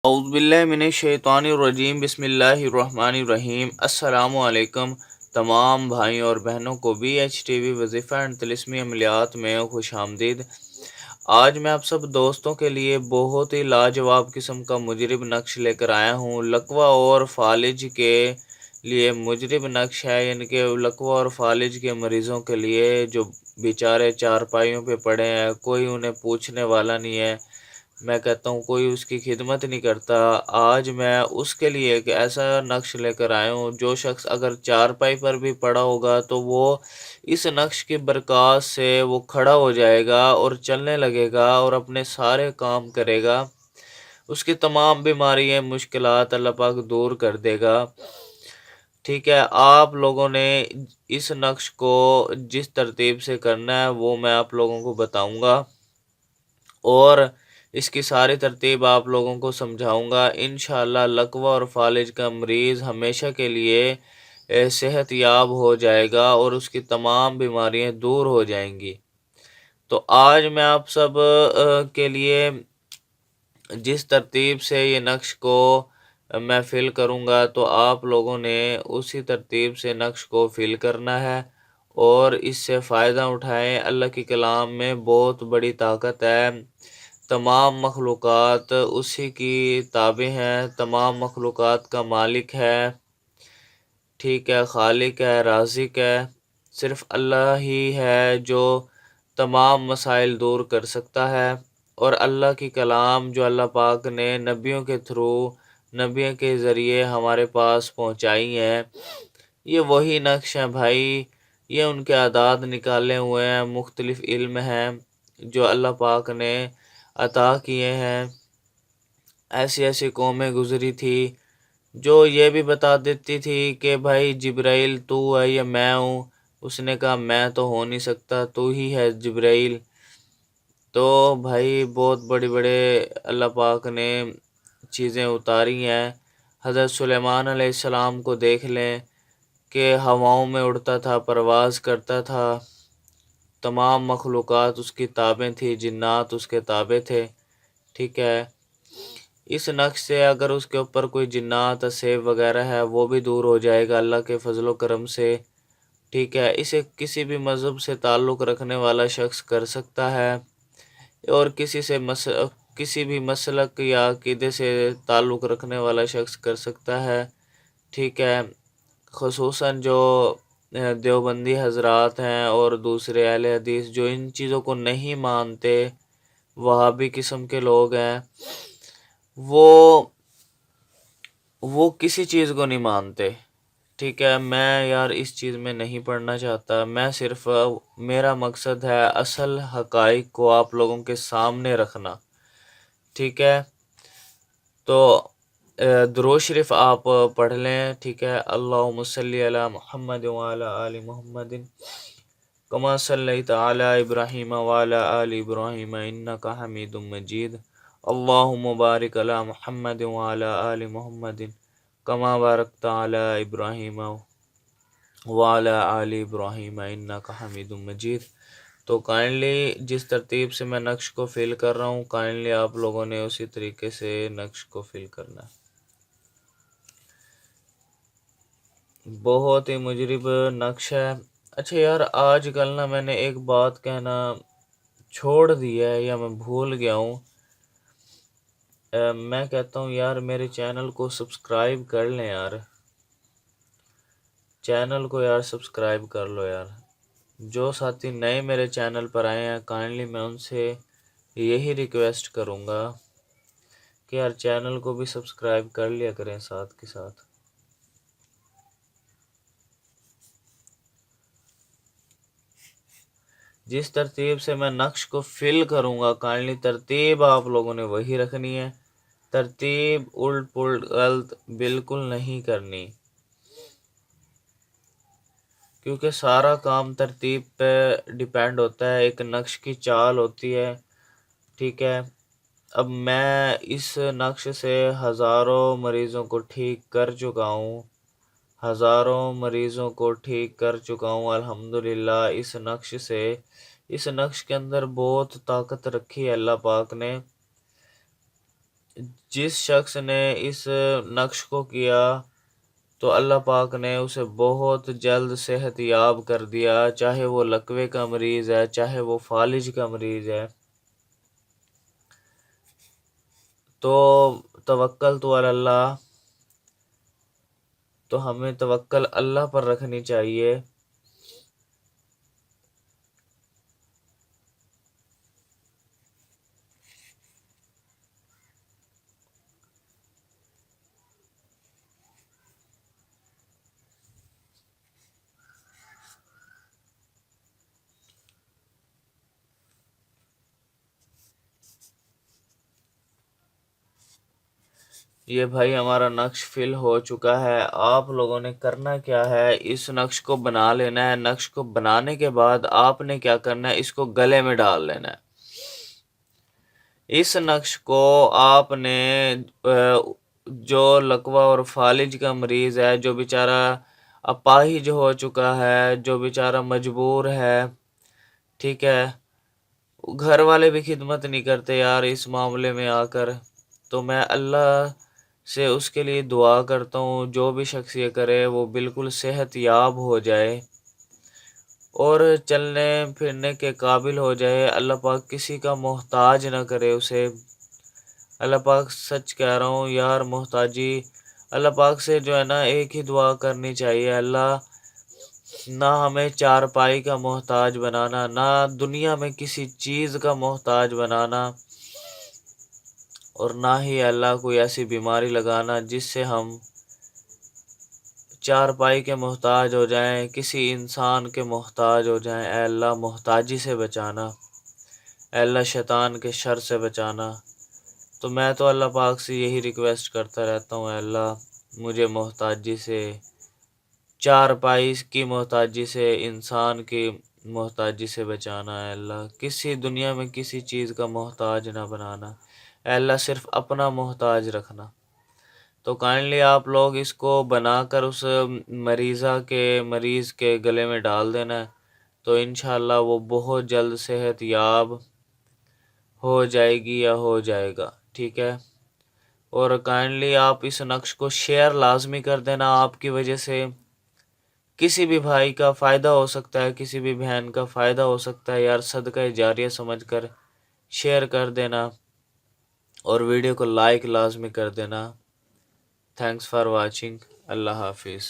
اعوذ باللہ من الشیطان الرجیم بسم اللہ الرحمن الرحیم۔ السلام علیکم تمام بھائیوں اور بہنوں کو بی ایچ ٹی وی وظیفہ اینڈ طلسمی عملیات میں خوش آمدید۔ آج میں آپ سب دوستوں کے لیے بہت ہی لاجواب قسم کا مجرب نقش لے کر آیا ہوں۔ لقوہ اور فالج کے لیے مجرب نقش ہے، یعنی کہ لقوہ اور فالج کے مریضوں کے لیے جو بیچارے چارپائیوں پہ پڑے ہیں، کوئی انہیں پوچھنے والا نہیں ہے، میں کہتا ہوں کوئی اس کی خدمت نہیں کرتا۔ آج میں اس کے لیے ایک ایسا نقش لے کر آیا ہوں، جو شخص اگر چارپائی پر بھی پڑا ہوگا تو وہ اس نقش کی برکات سے وہ کھڑا ہو جائے گا اور چلنے لگے گا اور اپنے سارے کام کرے گا، اس کی تمام بیماریاں مشکلات اللہ پاک دور کر دے گا۔ ٹھیک ہے، آپ لوگوں نے اس نقش کو جس ترتیب سے کرنا ہے وہ میں آپ لوگوں کو بتاؤں گا اور اس کی ساری ترتیب آپ لوگوں کو سمجھاؤں گا۔ انشاءاللہ لقوہ اور فالج کا مریض ہمیشہ کے لیے صحت یاب ہو جائے گا اور اس کی تمام بیماریاں دور ہو جائیں گی۔ تو آج میں آپ سب کے لیے جس ترتیب سے یہ نقش کو میں فل کروں گا تو آپ لوگوں نے اسی ترتیب سے نقش کو فل کرنا ہے اور اس سے فائدہ اٹھائیں۔ اللہ کی کلام میں بہت بڑی طاقت ہے، تمام مخلوقات اسی کی تابع ہیں، تمام مخلوقات کا مالک ہے، ٹھیک ہے، خالق ہے، رازق ہے، صرف اللہ ہی ہے جو تمام مسائل دور کر سکتا ہے۔ اور اللہ کی کلام جو اللہ پاک نے نبیوں کے تھرو، نبیوں کے ذریعے ہمارے پاس پہنچائی ہیں، یہ وہی نقش ہیں بھائی، یہ ان کے اعداد نکالے ہوئے ہیں، مختلف علم ہیں جو اللہ پاک نے عطا کیے ہیں۔ ایسی ایسی قومیں گزری تھی جو یہ بھی بتا دیتی تھی کہ بھائی جبرائیل تو ہے یا میں ہوں، اس نے کہا میں تو ہو نہیں سکتا، تو ہی ہے جبرائیل۔ تو بھائی بہت بڑے بڑے اللہ پاک نے چیزیں اتاری ہیں۔ حضرت سلیمان علیہ السلام کو دیکھ لیں کہ ہواؤں میں اڑتا تھا، پرواز کرتا تھا، تمام مخلوقات اس کی تابع تھی، جنات اس کے تابع تھے، ٹھیک ہے۔ اس نقش سے اگر اس کے اوپر کوئی جنات سیب وغیرہ ہے وہ بھی دور ہو جائے گا اللہ کے فضل و کرم سے، ٹھیک ہے۔ اسے کسی بھی مذہب سے تعلق رکھنے والا شخص کر سکتا ہے اور کسی بھی مسلک یا عقیدے سے تعلق رکھنے والا شخص کر سکتا ہے، ٹھیک ہے۔ خصوصاً جو دیوبندی حضرات ہیں اور دوسرے اہل حدیث جو ان چیزوں کو نہیں مانتے، وہابی قسم کے لوگ ہیں، وہ کسی چیز کو نہیں مانتے، ٹھیک ہے۔ میں یار اس چیز میں نہیں پڑھنا چاہتا، میں صرف میرا مقصد ہے اصل حقائق کو آپ لوگوں کے سامنے رکھنا، ٹھیک ہے۔ تو درود شریف آپ پڑھ لیں، ٹھیک ہے۔ اللہم صلی علی محمد وعلی آل محمد کما صلیت علی ابراہیم وعلی آل ابراہیم انک حمید مجید۔ اللہم بارک علی محمد وعلی آل محمد کما بارکت علی ابراہیم وعلی آل ابراہیم انک حمید مجید۔ تو کائنڈلی جس ترتیب سے میں نقش کو فل کر رہا ہوں، کائنڈلی آپ لوگوں نے اسی طریقے سے نقش کو فل کرنا ہے۔ بہت ہی مجرب نقش ہے۔ اچھا یار، آج کل نا میں نے ایک بات کہنا چھوڑ دی ہے یا میں بھول گیا ہوں۔ میں کہتا ہوں یار میرے چینل کو سبسکرائب کر لیں یار، چینل کو یار سبسکرائب کر لو یار۔ جو ساتھی نئے میرے چینل پر آئے ہیں کائنڈلی میں ان سے یہی ریکویسٹ کروں گا کہ یار چینل کو بھی سبسکرائب کر لیا کریں ساتھ کے ساتھ۔ جس ترتیب سے میں نقش کو فل کروں گا کائنڈلی ترتیب آپ لوگوں نے وہی رکھنی ہے، ترتیب الٹ پلٹ غلط بالکل نہیں کرنی، کیونکہ سارا کام ترتیب پہ ڈیپینڈ ہوتا ہے، ایک نقش کی چال ہوتی ہے، ٹھیک ہے۔ اب میں اس نقش سے ہزاروں مریضوں کو ٹھیک کر چکا ہوں، ہزاروں مریضوں کو ٹھیک کر چکا ہوں الحمدللہ۔ اس نقش کے اندر بہت طاقت رکھی ہے اللہ پاک نے، جس شخص نے اس نقش کو کیا تو اللہ پاک نے اسے بہت جلد صحت یاب کر دیا، چاہے وہ لقوے کا مریض ہے، چاہے وہ فالج کا مریض ہے۔ تو توکل تو اللہ، تو ہمیں توکل اللہ پر رکھنی چاہیے۔ یہ بھائی ہمارا نقش فل ہو چکا ہے۔ آپ لوگوں نے کرنا کیا ہے، اس نقش کو بنا لینا ہے۔ نقش کو بنانے کے بعد آپ نے کیا کرنا ہے، اس کو گلے میں ڈال لینا ہے۔ اس نقش کو آپ نے جو لقوہ اور فالج کا مریض ہے، جو بیچارہ اپاہج ہو چکا ہے، جو بیچارہ مجبور ہے، ٹھیک ہے، گھر والے بھی خدمت نہیں کرتے یار اس معاملے میں آ کر، تو میں اللہ سے اس کے لیے دعا کرتا ہوں جو بھی شخص یہ کرے وہ بالکل صحت یاب ہو جائے اور چلنے پھرنے کے قابل ہو جائے۔ اللہ پاک کسی کا محتاج نہ کرے اسے۔ اللہ پاک سچ کہہ رہا ہوں یار، محتاجی اللہ پاک سے جو ہے نا ایک ہی دعا کرنی چاہیے، اللہ نہ ہمیں چارپائی کا محتاج بنانا، نہ دنیا میں کسی چیز کا محتاج بنانا، اور نہ ہی اللہ کوئی ایسی بیماری لگانا جس سے ہم چارپائی کے محتاج ہو جائیں، کسی انسان کے محتاج ہو جائیں۔ اے اللہ محتاجی سے بچانا، اے اللہ شیطان کے شر سے بچانا۔ تو میں تو اللہ پاک سے یہی ریکویسٹ کرتا رہتا ہوں، اے اللہ مجھے محتاجی سے، چارپائی کی محتاجی سے، انسان کی محتاجی سے بچانا۔ اے اللہ کسی دنیا میں کسی چیز کا محتاج نہ بنانا، اے اللہ صرف اپنا محتاج رکھنا۔ تو کائنڈلی آپ لوگ اس کو بنا کر اس مریض کے گلے میں ڈال دینا ہے، تو انشاءاللہ وہ بہت جلد صحت یاب ہو جائے گی یا ہو جائے گا، ٹھیک ہے۔ اور کائنڈلی آپ اس نقش کو شیئر لازمی کر دینا، آپ کی وجہ سے کسی بھی بھائی کا فائدہ ہو سکتا ہے، کسی بھی بہن کا فائدہ ہو سکتا ہے یار، صدقہ جاریہ سمجھ کر شیئر کر دینا اور ویڈیو کو لائک لازمی کر دینا۔ تھینکس فار واچنگ، اللہ حافظ۔